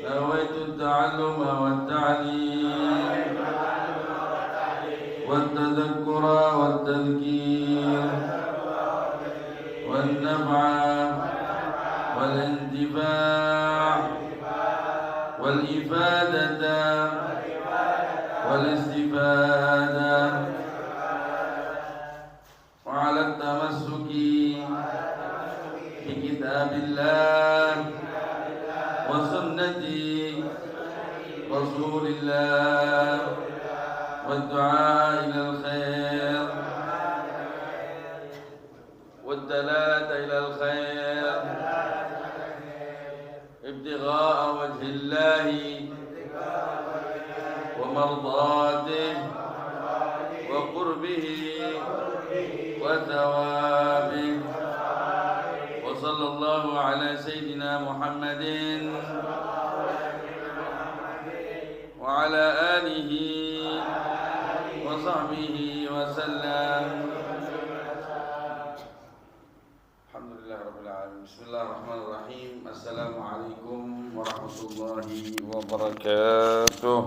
نويت التعلم والتعليم والتذكر والتذكير والنفع والانتفاع والإفادة والاستفادة وعلى التمسك بكتاب الله وسنة رسول الله والدعاء إلى الخير والدلالة إلى الخير ابتغاء وجه الله ومرضاته وقربه وثوابه وصلى الله على سيدنا محمد وعلى آله وصحبه وسلم. Alhamdulillah Rabbil Alamin. Bismillahirrahmanirrahim. Assalamualaikum warahmatullahi wabarakatuh.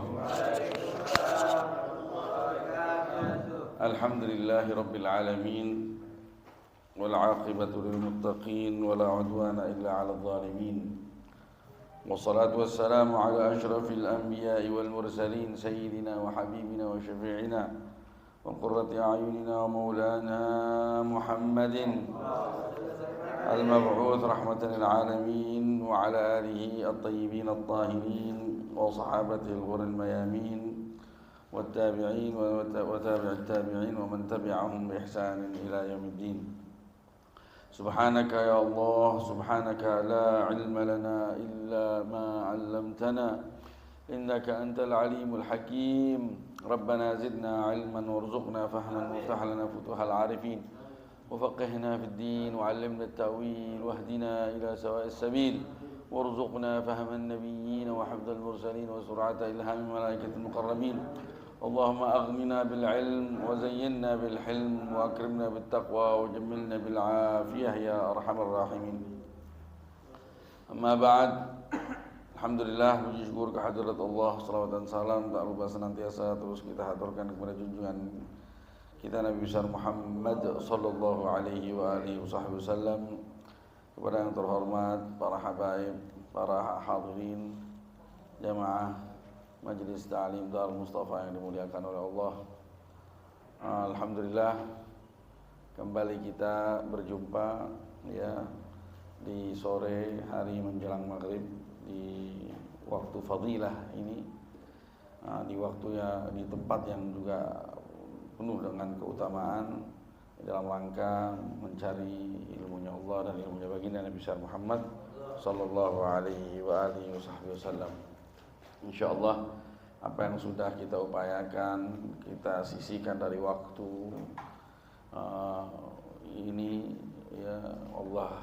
Alhamdulillahi Rabbil Alamin. Wal aqibatu lil muttaqin wala udwana illa 'alal zalimin. Wassalatu wassalamu ala asyrafil anbiya'i wal mursalin sayyidina wa habibina wa syafi'ina wa qurrati a'yunina wa maulana Muhammadin al-mab'uth rahmatan lil alamin wa ala alihi at-tayyibin at-tahirin wa sahabatihi al-ghurr al-mayamin wat-tabi'in wa tabi'it tabi'in wa man tabi'ahum bi ihsanin ila yaumiddin. Subhanaka ya Allah, subhanaka la ilma lana illa ma 'allamtana innaka antal alimul hakim. Rabbana zidna ilman warzuqna fahman waftah lana futuhal arifin وفقهنا في الدين وعلمنا التأويل واهدنا إلى سواء السبيل وارزقنا فهم النبيين وحفظ المرسلين وسرعة إلهام الملائكة المقربين. اللهم أغننا بالعلم وزينا بالحلم وأكرمنا بالتقوى وجملنا بالعافية يا أرحم الراحمين. أما بعد, Alhamdulillah, puji syukur kehadirat Allah, salawat dan salam tak lupa senantiasa terus kita haturkan kepada junjungan kita Nabi besar Muhammad sallallahu alaihi wa alihi wasallam, kepada yang terhormat para habaib, para hadirin jamaah Majelis Ta'lim Darul Mustafa yang dimuliakan oleh Allah. Alhamdulillah, kembali kita berjumpa ya di sore hari menjelang maghrib di waktu fadilah ini, di waktunya di tempat yang juga penuh dengan keutamaan dalam rangka mencari ilmunya Allah dan ilmunya baginda Nabi besar Muhammad sallallahu alaihi wa alihi wasallam. Insyaallah apa yang sudah kita upayakan, kita sisihkan dari waktu ini ya Allah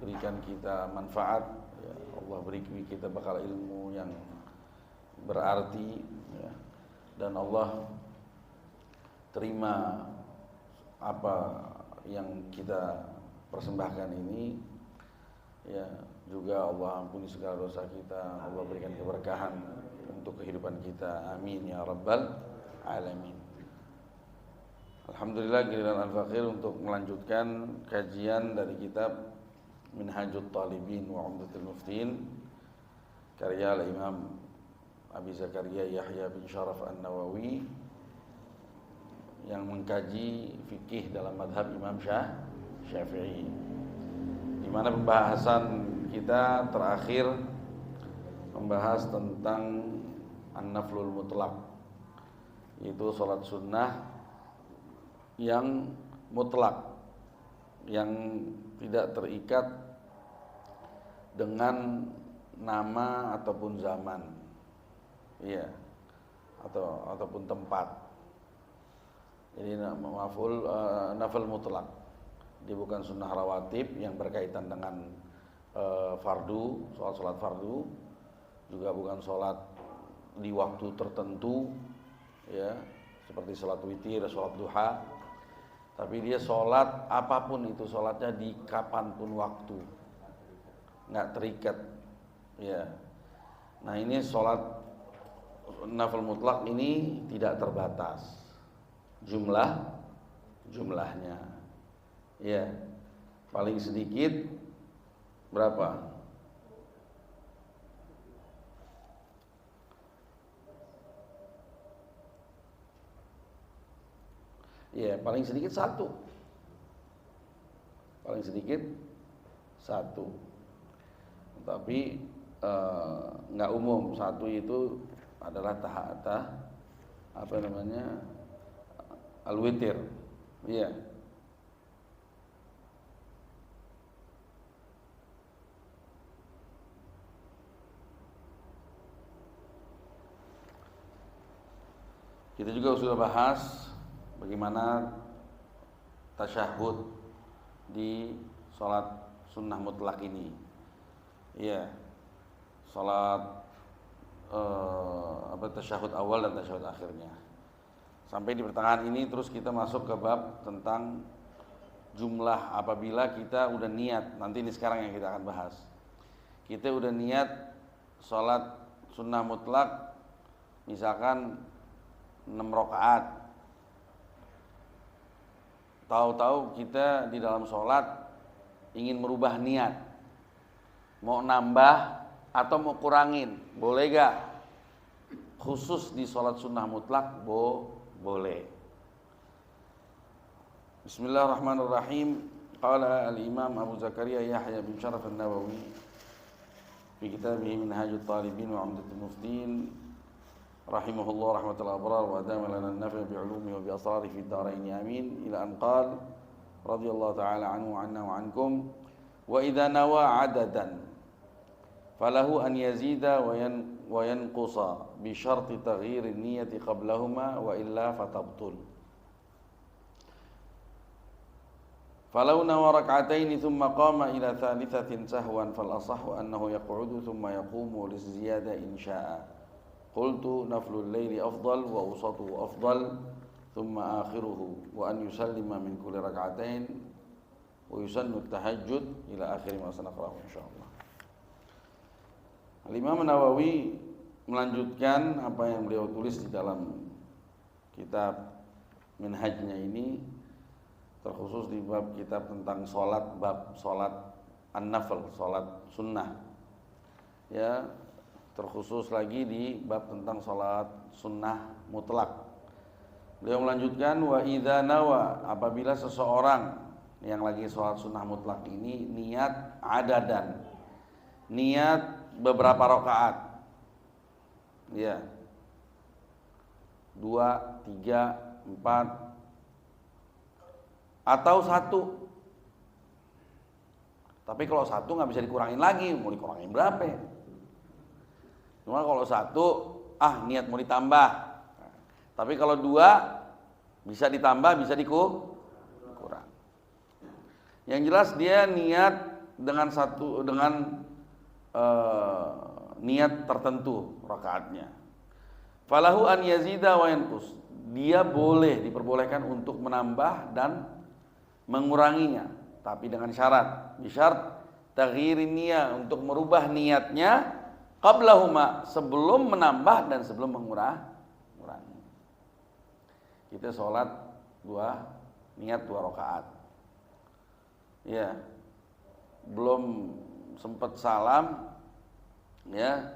berikan kita manfaat, ya Allah beri kita bekal ilmu yang berarti ya, dan Allah terima apa yang kita persembahkan ini ya, juga Allah ampuni segala dosa kita, Allah berikan keberkahan untuk kehidupan kita, amin ya rabbal alamin. Alhamdulillah, giliran Al-Faqir untuk melanjutkan kajian dari kitab Minhajut Talibin wa Umdatul Muftin karya Imam Abi Zakaria Yahya bin Sharaf An-Nawawi yang mengkaji fikih dalam madhab Imam Syafi'i, di mana pembahasan kita terakhir membahas tentang an-naflul mutlaq, yaitu sholat sunnah yang mutlak, yang tidak terikat dengan nama ataupun zaman, iya, ataupun tempat. Jadi nafil mutlak, dia bukan sunnah rawatib yang berkaitan dengan fardu, sholat fardu, juga bukan sholat di waktu tertentu, ya, seperti sholat witir, sholat duha, tapi dia sholat apapun itu sholatnya di kapanpun waktu, nggak terikat, ya. Nah ini sholat nafil mutlak ini tidak terbatas jumlahnya. Ya, paling sedikit berapa? Ya, paling sedikit satu. Paling sedikit satu. Tapi nggak umum, satu itu adalah al-witir. Iya. Kita juga sudah bahas bagaimana tasyahud di sholat sunnah mutlak ini. Iya, sholat tasyahud awal dan tasyahud akhirnya. Sampai di pertengahan ini terus kita masuk ke bab tentang jumlah apabila kita udah niat. Nanti ini sekarang yang kita akan bahas. Kita udah niat sholat sunnah mutlak, misalkan 6 rakaat. Tahu-tahu kita di dalam sholat ingin merubah niat, mau nambah atau mau kurangin, boleh gak? Khusus di sholat sunnah mutlak boleh. Bismillahirrahmanirrahim. Qala al-Imam Abu Zakaria Yahya bin Sharaf an-Nawawi fi kitabih Minhajut Talibin wa 'Umdatul Muftin rahimahullah rahmatul abrar wa adama lana an-nafi' bi 'ulumihi wa bi asrarihi fid dharain amin ila an qala radhiyallahu ta'ala anhu wa anna wa ankum wa idza nawa 'adadan falahu an yazida wa yanqusa bi syarti taghyir an-niyyati qablahuma wa illa fatabtul. Falau nawa rak'ataini thumma qama ila thalithatin sahwan fal asahhu annahu yaq'udu thumma yaqumu liziyada in sya'a. Qultu naflul laili afdal wa usatuhu afdal thumma akhiruhu wa an yusallima min kulli rak'atain wa yusannu at-tahajjud ila akhir ma sanaqra'u insyaallah. Al-Imam Nawawi melanjutkan apa yang beliau tulis di dalam kitab Minhajnya ini, terkhusus di bab kitab tentang sholat, bab sholat an-nafl, sholat sunnah. Ya, terkhusus lagi di bab tentang sholat sunnah mutlak. Beliau melanjutkan wa idza nawa, apabila seseorang yang lagi sholat sunnah mutlak ini niat adadan, niat beberapa rakaat, ya, 2, 3, 4 atau 1. Tapi kalau 1 nggak bisa dikurangin lagi, mau dikurangin berapa ya? Cuma kalau 1 niat mau ditambah. Tapi kalau 2 bisa ditambah, bisa dikurang. Yang jelas dia niat dengan niat tertentu rakaatnya. Falahu an yazida wa yanqus. Dia boleh, diperbolehkan untuk menambah dan menguranginya, tapi dengan syarat, bisyarat taghyirin niyah, untuk merubah niatnya qablahuma, sebelum menambah dan sebelum mengurangi. Kita sholat niat 2 rakaat, ya, belum sempat salam, ya,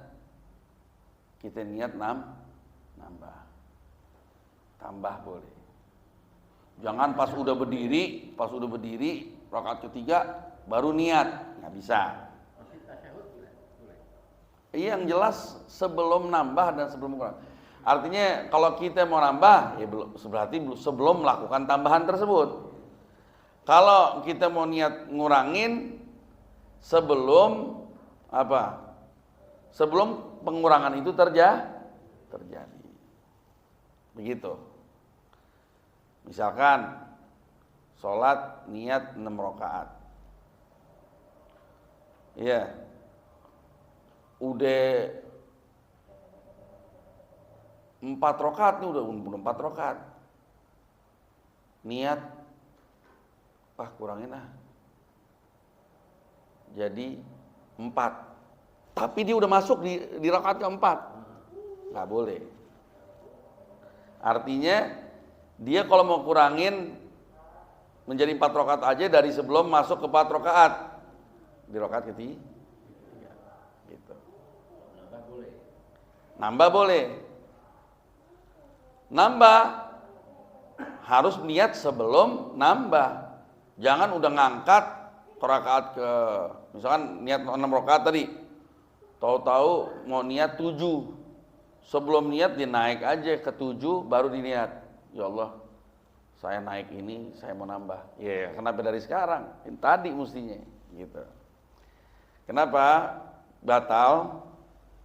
kita niat nambah, tambah boleh. Jangan pas udah berdiri rakaat ketiga baru niat, nggak bisa. Iya, yang jelas sebelum nambah dan sebelum kurang. Artinya kalau kita mau nambah, ya berarti sebelum melakukan tambahan tersebut. Kalau kita mau niat ngurangin sebelum apa? Sebelum pengurangan itu terjadi. Begitu. Misalkan sholat niat 6 rakaat, ya, udah 4 rakaat nih, udah 4 rakaat, niat kurangin jadi 4, tapi dia udah masuk di rakaat keempat, nggak boleh. Artinya dia kalau mau kurangin menjadi 4 rakaat aja dari sebelum masuk ke 4 rakaat di rakaat ketiga, gitu. Nambah boleh. Nambah harus niat sebelum nambah. Jangan udah ngangkat ke rakaat ke, misalkan niat 6 rakaat tadi, tahu-tahu mau niat 7. Sebelum niat dia naik aja ke 7 baru diniat. Ya Allah, saya naik ini, saya mau nambah. Ya, kenapa dari sekarang? Ini tadi mestinya, gitu. Kenapa? Batal.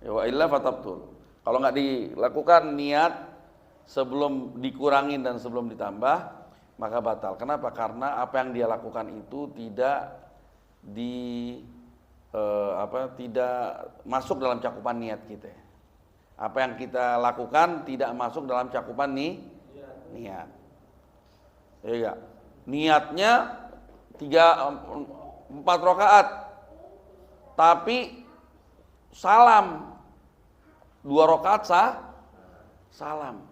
Ya wa illa fatabtul. Kalau nggak dilakukan niat sebelum dikurangin dan sebelum ditambah, maka batal. Kenapa? Karena apa yang dia lakukan itu tidak tidak masuk dalam cakupan niat kita. Apa yang kita lakukan tidak masuk dalam cakupan niat. Ya, niatnya 4 rakaat, tapi salam 2 rakaat salam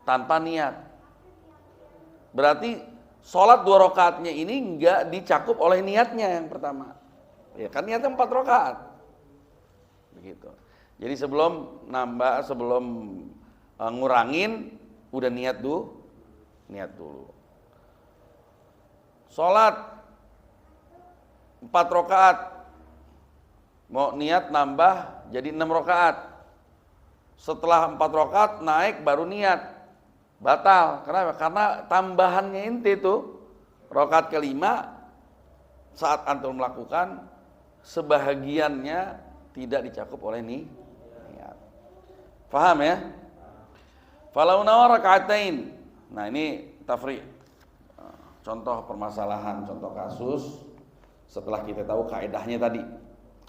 tanpa niat. Berarti sholat 2 rakaatnya ini enggak dicakup oleh niatnya yang pertama. Ya kan niatnya 4 rakaat. Begitu. Jadi sebelum nambah, sebelum ngurangin, udah niat dulu. Sholat 4 rakaat, mau niat nambah jadi 6 rakaat. Setelah 4 rakaat naik baru niat, batal. Kenapa? Karena tambahannya inti itu rakaat kelima saat antum melakukan sebahagiannya tidak dicakup oleh niat. Faham ya? Falau nawar rakaatain. Nah, ini tafriq. Contoh permasalahan, contoh kasus setelah kita tahu kaidahnya tadi.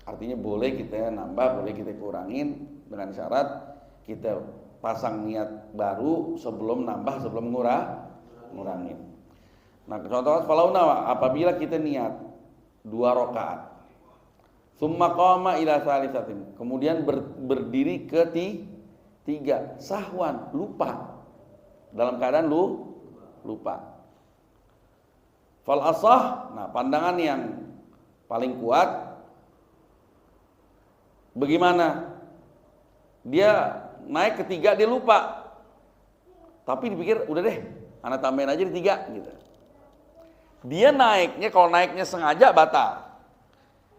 Artinya boleh kita nambah, boleh kita kurangin dengan syarat kita pasang niat baru sebelum nambah, sebelum ngurangin. Nah, contoh falau nawa, apabila kita niat 2 rakaat. Summa qama ila salisatin. Kemudian berdiri ke 3, sahwan, lupa. Dalam keadaan lupa. Fal asah, nah pandangan yang paling kuat bagaimana? Dia naik ke 3 dia lupa. Tapi dipikir udah deh, anak tambahin aja di 3 gitu. Dia naiknya, kalau naiknya sengaja batal.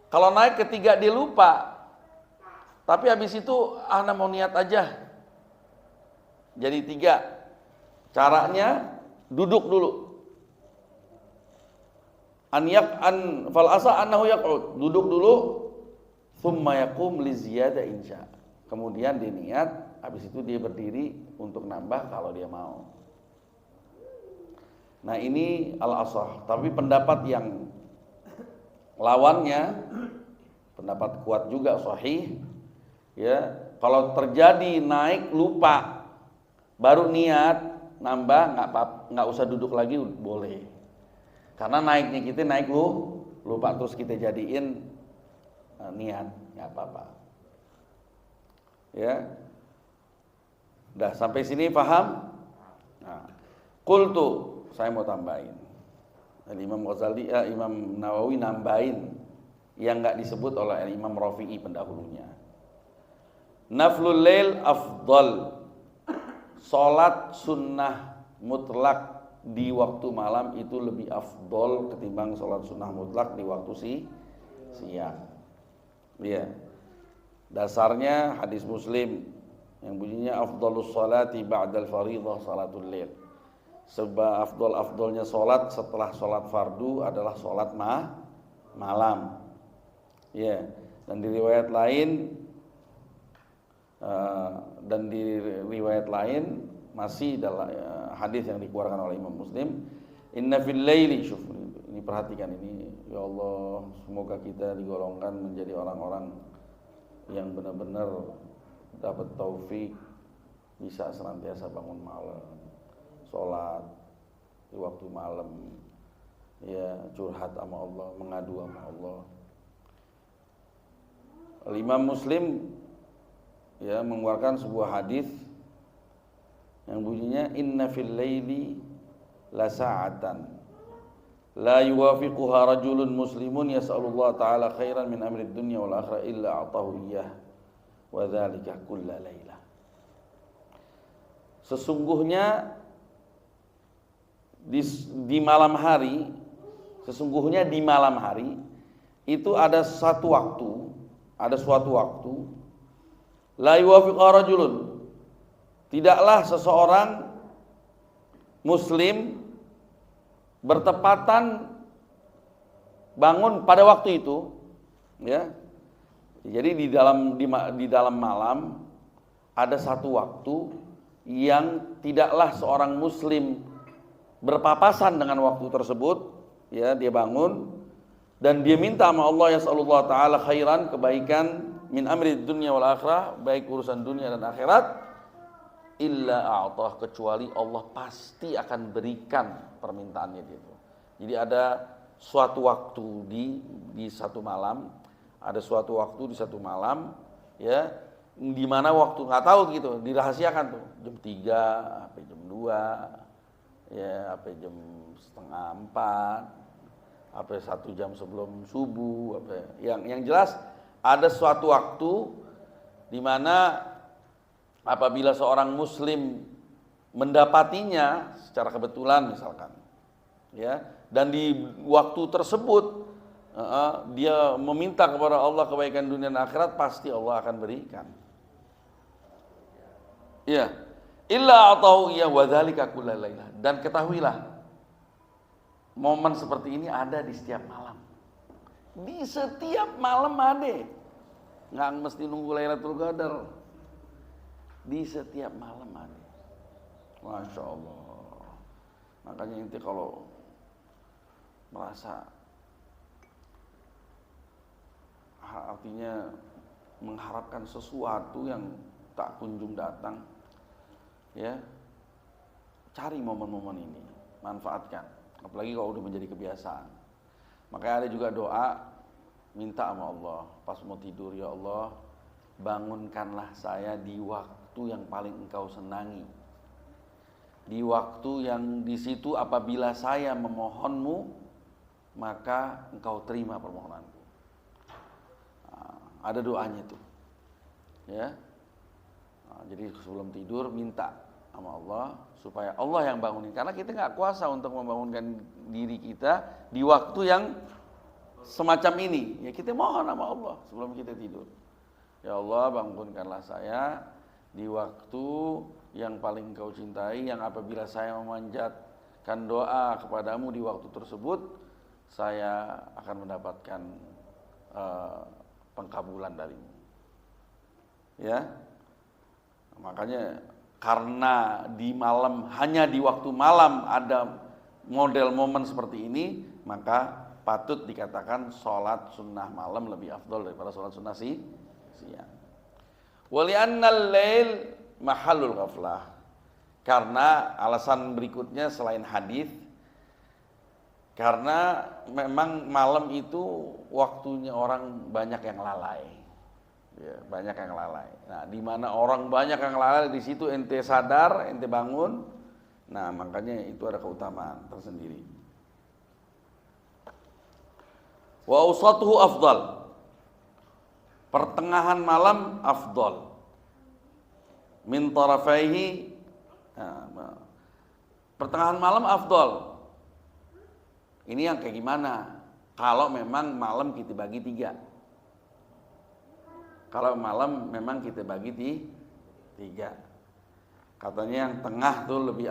Kalau naik ke 3 dia lupa. Tapi habis itu anak mau niat aja. Jadi 3. Caranya duduk dulu. Fal asa annahu yaq'ud, duduk dulu, thumma yaqum li ziyada insya. Kemudian dia niat, habis itu dia berdiri untuk nambah kalau dia mau. Nah, ini al-asah, tapi pendapat yang lawannya, pendapat kuat juga sahih, ya, kalau terjadi naik lupa baru niat nambah, nggak usah duduk lagi, boleh. Karena naiknya kita naik lupa terus kita jadiin niat, nggak apa-apa. Ya, udah sampai sini paham? Nah, qultu, saya mau tambahin. Imam Ghazali, Imam Nawawi nambahin yang nggak disebut oleh Imam Rafi'i pendahulunya. Naflul lail afdal. Salat sunnah mutlak di waktu malam itu lebih afdol ketimbang sholat sunnah mutlak di waktu siang. Iya. Dasarnya hadis Muslim yang bunyinya afdalus sholati ba'dal fardhah salatul lail. Sebab afdolnya sholat setelah sholat fardu adalah sholat malam. Iya. Dan di riwayat lain masih dalam hadis yang dikeluarkan oleh Imam Muslim, inna fil laili, ini perhatikan ini, ya Allah, semoga kita digolongkan menjadi orang-orang yang benar-benar dapat taufik bisa senantiasa bangun malam, sholat di waktu malam, ya, curhat sama Allah, mengadu sama Allah. Imam Muslim ya mengeluarkan sebuah hadis yang bunyinya inna fil laili la sa'atan la yuwafiquha rajulun muslimun yas'alullah ta'ala khairan min amri dunya wal akhirah illa a'tahu iyyah wa dzalika kulla lailah. Sesungguhnya di malam hari, sesungguhnya di malam hari itu ada suatu waktu la yuwafiqu rajulun, tidaklah seseorang muslim bertepatan bangun pada waktu itu, ya. Jadi di dalam malam ada satu waktu yang tidaklah seorang muslim berpapasan dengan waktu tersebut, ya, dia bangun dan dia minta sama Allah ya sallallahu taala khairan, kebaikan min amri dunya wal akhirah, baik urusan dunia dan akhirat, illa a'tah, kecuali Allah pasti akan berikan permintaannya itu. Jadi ada suatu waktu di satu malam, ada suatu waktu di satu malam, ya, di mana waktu nggak tahu gitu, dirahasiakan tuh jam 3 sampai jam 2, ya, sampai jam setengah 4, sampai 1 jam sebelum subuh, yang jelas ada suatu waktu di mana apabila seorang muslim mendapatinya secara kebetulan misalkan, ya, dan di waktu tersebut dia meminta kepada Allah kebaikan dunia dan akhirat, pasti Allah akan berikan. Ya, illa atau ya wadzalika kullailah, dan ketahuilah momen seperti ini ada di setiap malam. Di setiap malam ada. Nggak mesti nunggu Lailatul Qadar. Di setiap malam ada. Masya Allah. Makanya inti kalau merasa artinya mengharapkan sesuatu yang tak kunjung datang, ya, cari momen-momen ini, manfaatkan. Apalagi kalau udah menjadi kebiasaan. Makanya ada juga doa minta sama Allah pas mau tidur, ya Allah, bangunkanlah saya di waktu yang paling Engkau senangi, di waktu yang di situ apabila saya memohonmu maka Engkau terima permohonanku. Ada doanya tuh, ya. Jadi sebelum tidur minta sama Allah supaya Allah yang bangunin, karena kita nggak kuasa untuk membangunkan diri kita di waktu yang semacam ini. Ya kita mohon sama Allah sebelum kita tidur. Ya Allah, bangunkanlah saya di waktu yang paling Engkau cintai, yang apabila saya memanjatkan doa kepadamu di waktu tersebut, saya akan mendapatkan pengkabulan darimu. Ya, makanya karena di malam, hanya di waktu malam ada model momen seperti ini, maka patut dikatakan sholat sunnah malam lebih afdol daripada sholat sunnah siang. Wali'annal lail mahallul ghaflah, karena alasan berikutnya selain hadis, karena memang malam itu waktunya orang banyak yang lalai, ya, banyak yang lalai. Nah, di mana orang banyak yang lalai, di situ ente sadar, ente bangun. Nah, makanya itu ada keutamaan tersendiri. Wa awsatuhu afdal, pertengahan malam afdal min tarafaihi. Nah, pertengahan malam afdal. Ini yang kayak gimana? Kalau memang malam kita bagi 3. Kalau malam memang kita bagi 3. Katanya yang tengah tuh lebih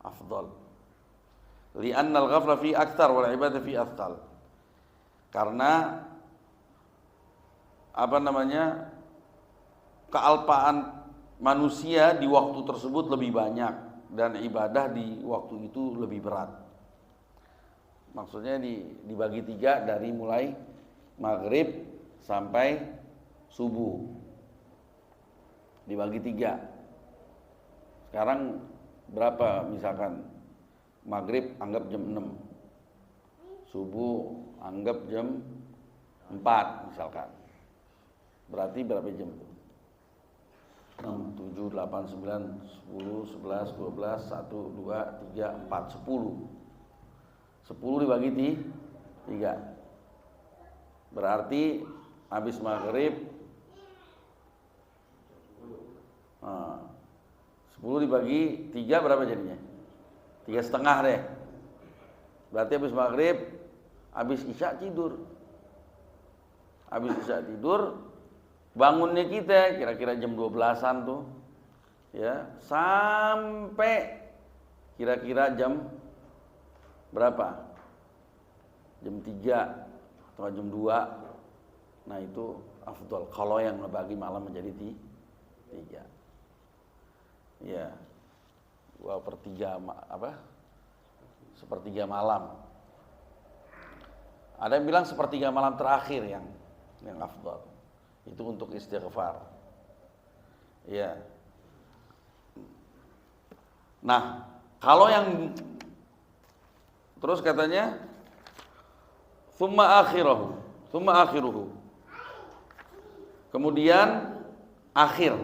afdal. Li'annal ghafla fi aktsar wal ibadah fi athqal. Karena kealpaan manusia di waktu tersebut lebih banyak dan ibadah di waktu itu lebih berat. Maksudnya dibagi 3 dari mulai maghrib sampai subuh, dibagi 3. Sekarang berapa misalkan? Maghrib anggap jam 6, subuh anggap jam 4 misalkan. Berarti berapa jam tuh? 6, 7, 8, 9, 10, 11, 12, 1, 2, 3, 4, 10. 10 dibagi 3. Berarti habis maghrib 10 dibagi 3 berapa jadinya? 3,5 deh. Berarti habis maghrib, habis isya tidur. Habis isya tidur, bangunnya kita kira-kira jam 12-an tuh. Ya, sampai kira-kira jam berapa? Jam 3 atau jam 2. Nah, itu afdal kalau yang ngebagi malam menjadi 3. Ya, 2/3 sepertiga malam. Ada yang bilang sepertiga malam terakhir yang afdal. Itu untuk istighfar. Ya. Nah, kalau yang terus katanya summa akhiruhu. Kemudian akhir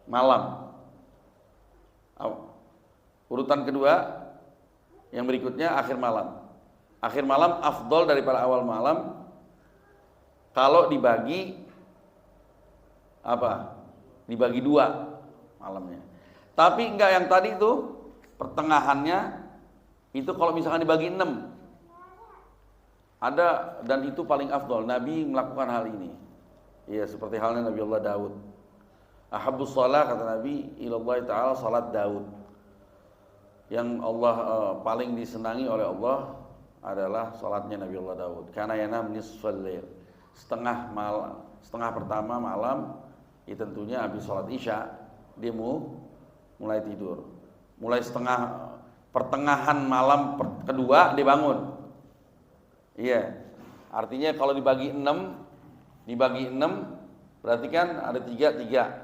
malam. Urutan kedua yang berikutnya akhir malam. Akhir malam afdol daripada awal malam kalau dibagi dibagi 2 malamnya. Tapi enggak yang tadi itu pertengahannya itu kalau misalkan dibagi 6 ada, dan itu paling afdol. Nabi melakukan hal ini. Ya, seperti halnya Nabi Allah Daud. Ahabbus shalah kata Nabi ilallah ta'ala salat Daud. Yang Allah paling disenangi oleh Allah adalah salatnya Nabi Allah Daud. Karena yanam nisfal lail. Setengah pertama malam, itu tentunya habis salat Isya dia mulai tidur. Mulai pertengahan malam kedua dia bangun. Iya. Artinya kalau dibagi 6 berarti kan ada 3.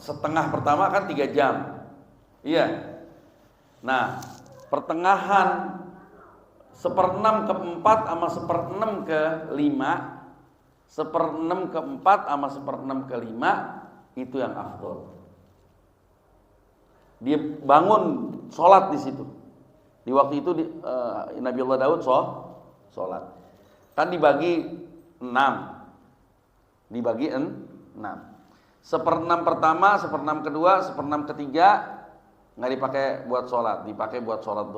Setengah pertama kan 3 jam. Iya. Nah, pertengahan 1/6 ke 4 sama 1/6 ke 5, 1/6 ke 4 sama 1/6 ke 5 itu yang afdol. Dia bangun sholat di situ. Di waktu itu Nabi Allah Daud sholat. Kan dibagi 6. Dibagi 6. 1/6 pertama, 1/6 kedua, 1/6 ketiga nggak dipakai buat sholat, dipakai buat sholat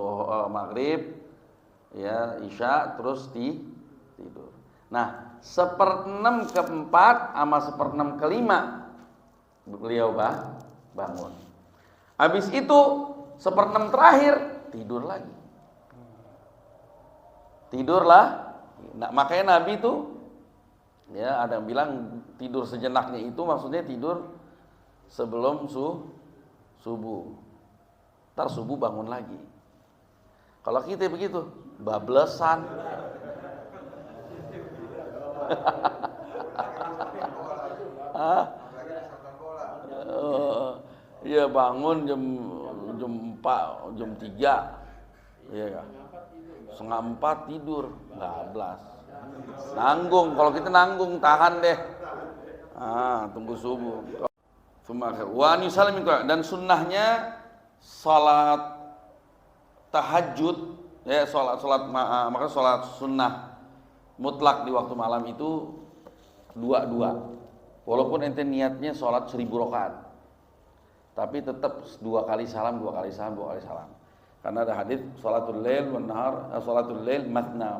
maghrib, ya isya, terus tidur. Nah, 1/6 ke 4 sama 1/6 ke 5 beliau bangun. Habis itu 1/6 terakhir tidurlah. Nah, makanya Nabi itu ya ada yang bilang tidur sejenaknya itu maksudnya tidur sebelum subuh. Ntar subuh bangun lagi. Kalau kita begitu, bablesan. Iya bangun jam 4, jam 3. Iya kan? 3:30 tidur, bablas. Nanggung, kalau kita nanggung tahan deh. Tunggu subuh. Dan sunnahnya salat tahajud, ya maka salat sunnah mutlak di waktu malam itu 2. Walaupun ente niatnya salat 1000 rakaat, tapi tetap 2 kali salam. Karena ada hadis salatul lail wan nahar, salatul lail matna.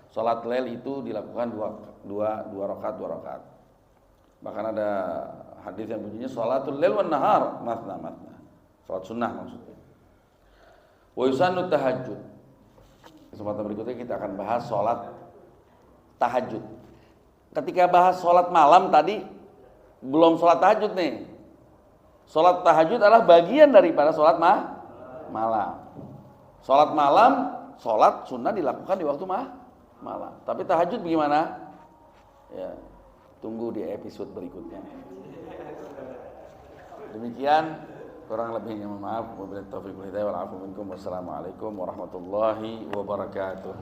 Salat lail itu dilakukan 2 rakaat. Bahkan ada hadis yang bunyinya salatul lail wan nahar matna. Salat sunnah maksudnya. Wa yusannu tahajud. Kesempatan berikutnya kita akan bahas salat tahajud. Ketika bahas salat malam tadi belum salat tahajud nih. Salat tahajud adalah bagian daripada salat malam. Salat malam, salat sunnah dilakukan di waktu malam. Tapi tahajud bagaimana? Ya, tunggu di episode berikutnya. Demikian, kurang lebihnya mohon maaf. Wabillahi taufiq wal hidayah wal afu minkum. Wassalamualaikum warahmatullahi wabarakatuh.